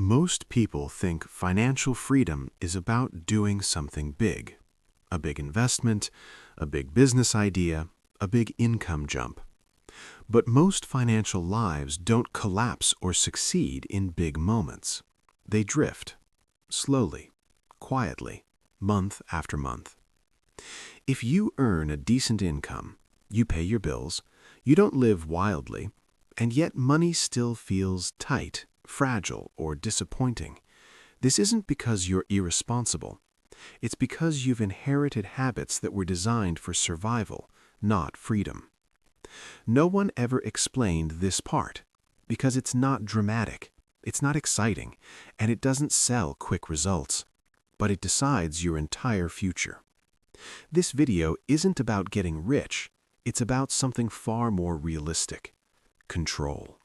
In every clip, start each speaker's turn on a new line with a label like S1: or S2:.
S1: Most people think financial freedom is about doing something big. A big investment, a big business idea, a big income jump. But most financial lives don't collapse or succeed in big moments. They drift, slowly, quietly, month after month. If you earn a decent income, you pay your bills, you don't live wildly, and yet money still feels tight, fragile, or disappointing. This isn't because you're irresponsible. It's because you've inherited habits that were designed for survival, not freedom. No one ever explained this part because it's not dramatic, it's not exciting, and it doesn't sell quick results. But it decides your entire future. This video isn't about getting rich, it's about something far more realistic. Control.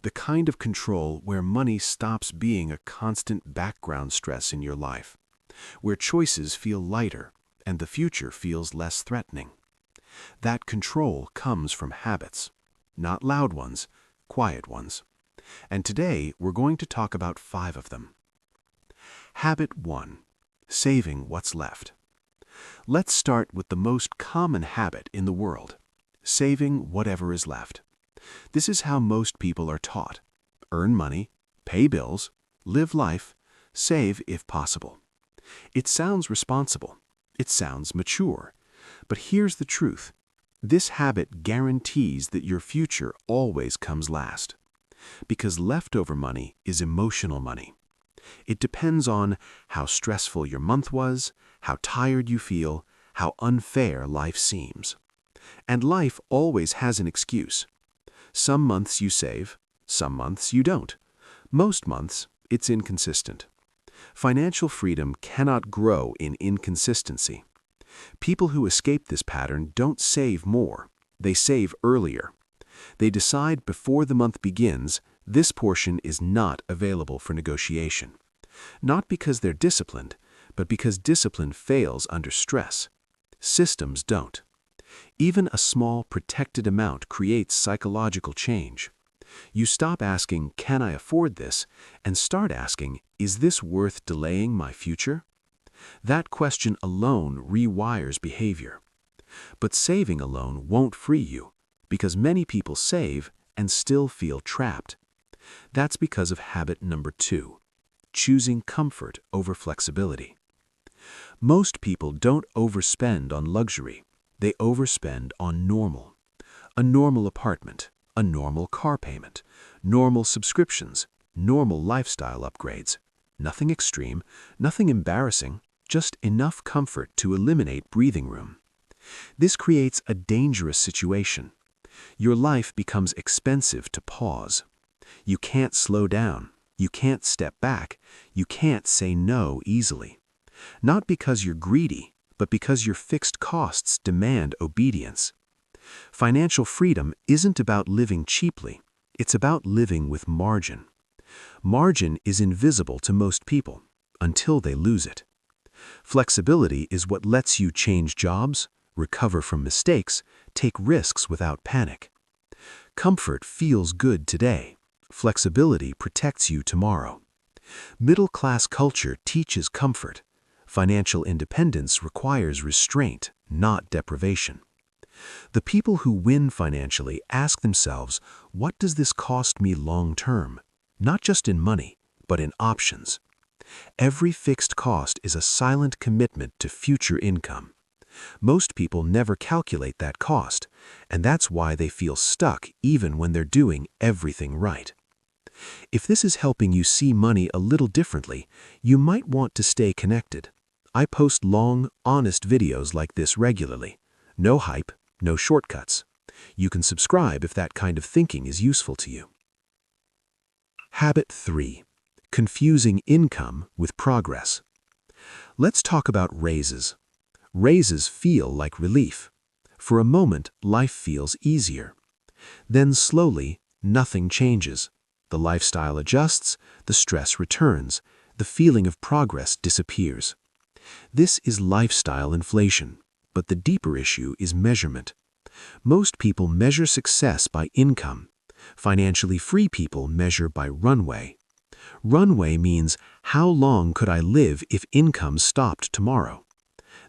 S1: The kind of control where money stops being a constant background stress in your life, where choices feel lighter and the future feels less threatening. That control comes from habits, not loud ones, quiet ones. And today we're going to talk about 5 of them. Habit 1. Saving what's left. Let's start with the most common habit in the world, saving whatever is left. This is how most people are taught. Earn money, pay bills, live life, save if possible. It sounds responsible. It sounds mature. But here's the truth. This habit guarantees that your future always comes last. Because leftover money is emotional money. It depends on how stressful your month was, how tired you feel, how unfair life seems. And life always has an excuse. Some months you save, some months you don't. Most months, it's inconsistent. Financial freedom cannot grow in inconsistency. People who escape this pattern don't save more, they save earlier. They decide before the month begins, this portion is not available for negotiation. Not because they're disciplined, but because discipline fails under stress. Systems don't. Even a small protected amount creates psychological change. You stop asking, "Can I afford this?" and start asking, "Is this worth delaying my future?" That question alone rewires behavior. But saving alone won't free you, because many people save and still feel trapped. That's because of habit number 2, choosing comfort over flexibility. Most people don't overspend on luxury. They overspend on normal. A normal apartment, a normal car payment, normal subscriptions, normal lifestyle upgrades. Nothing extreme, nothing embarrassing, just enough comfort to eliminate breathing room. This creates a dangerous situation. Your life becomes expensive to pause. You can't slow down. You can't step back. You can't say no easily. Not because you're greedy, but because your fixed costs demand obedience. Financial freedom isn't about living cheaply. It's about living with margin. Margin is invisible to most people until they lose it. Flexibility is what lets you change jobs, recover from mistakes, take risks without panic. Comfort feels good today. Flexibility protects you tomorrow. Middle-class culture teaches comfort. Financial independence requires restraint, not deprivation. The people who win financially ask themselves, what does this cost me long-term? Not just in money, but in options. Every fixed cost is a silent commitment to future income. Most people never calculate that cost, and that's why they feel stuck even when they're doing everything right. If this is helping you see money a little differently, you might want to stay connected. I post long, honest videos like this regularly. No hype, no shortcuts. You can subscribe if that kind of thinking is useful to you. Habit 3. Confusing income with progress. Let's talk about raises. Raises feel like relief. For a moment, life feels easier. Then slowly, nothing changes. The lifestyle adjusts, the stress returns, the feeling of progress disappears. This is lifestyle inflation, but the deeper issue is measurement. Most people measure success by income. Financially free people measure by runway. Runway means how long could I live if income stopped tomorrow?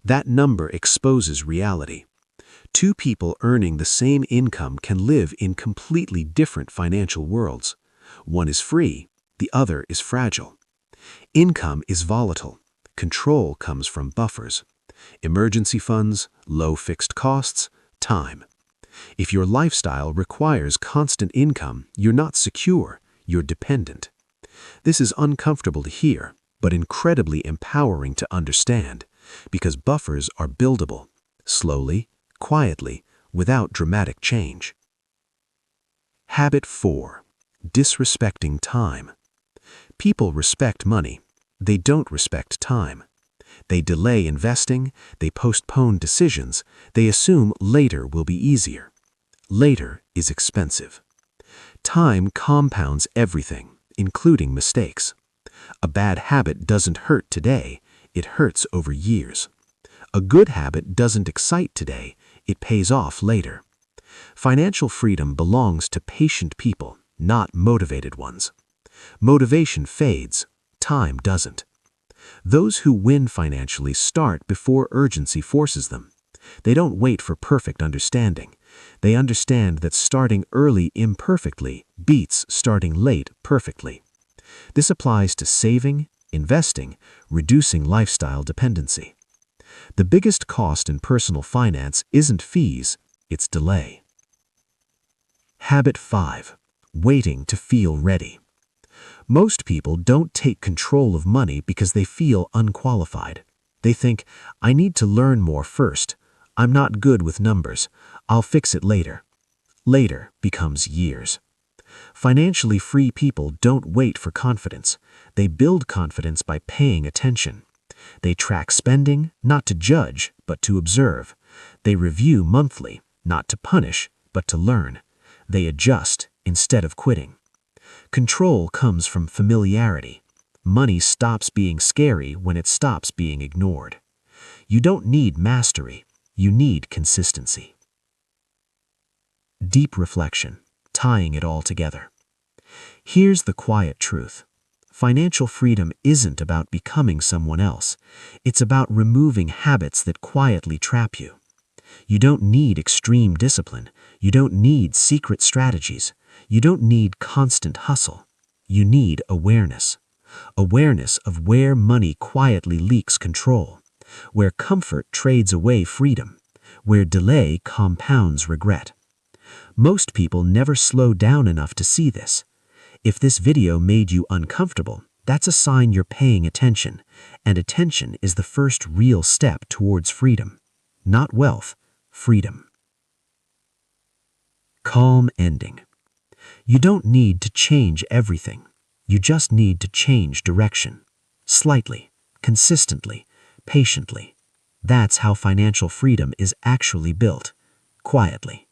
S1: That number exposes reality. Two people earning the same income can live in completely different financial worlds. One is free, the other is fragile. Income is volatile. Control comes from buffers. Emergency funds, low fixed costs, time. If your lifestyle requires constant income, you're not secure, you're dependent. This is uncomfortable to hear, but incredibly empowering to understand, because buffers are buildable, slowly, quietly, without dramatic change. Habit 4. Disrespecting time. People respect money. They don't respect time. They delay investing, they postpone decisions, they assume later will be easier. Later is expensive. Time compounds everything, including mistakes. A bad habit doesn't hurt today, it hurts over years. A good habit doesn't excite today, it pays off later. Financial freedom belongs to patient people, not motivated ones. Motivation fades, time doesn't. Those who win financially start before urgency forces them. They don't wait for perfect understanding. They understand that starting early imperfectly beats starting late perfectly. This applies to saving, investing, reducing lifestyle dependency. The biggest cost in personal finance isn't fees, it's delay. Habit 5. Waiting to feel ready. Most people don't take control of money because they feel unqualified. They think, I need to learn more first. I'm not good with numbers. I'll fix it later. Later becomes years. Financially free people don't wait for confidence. They build confidence by paying attention. They track spending, not to judge, but to observe. They review monthly, not to punish, but to learn. They adjust instead of quitting. Control comes from familiarity. Money stops being scary when it stops being ignored. You don't need mastery, you need consistency. Deep reflection, tying it all together. Here's the quiet truth. Financial freedom isn't about becoming someone else. It's about removing habits that quietly trap you. You don't need extreme discipline. You don't need secret strategies. You don't need constant hustle. You need awareness. Awareness of where money quietly leaks control, where comfort trades away freedom, where delay compounds regret. Most people never slow down enough to see this. If this video made you uncomfortable, that's a sign you're paying attention, and attention is the first real step towards freedom. Not wealth, freedom. Calm ending. You don't need to change everything. You just need to change direction. Slightly, consistently, patiently. That's how financial freedom is actually built, quietly.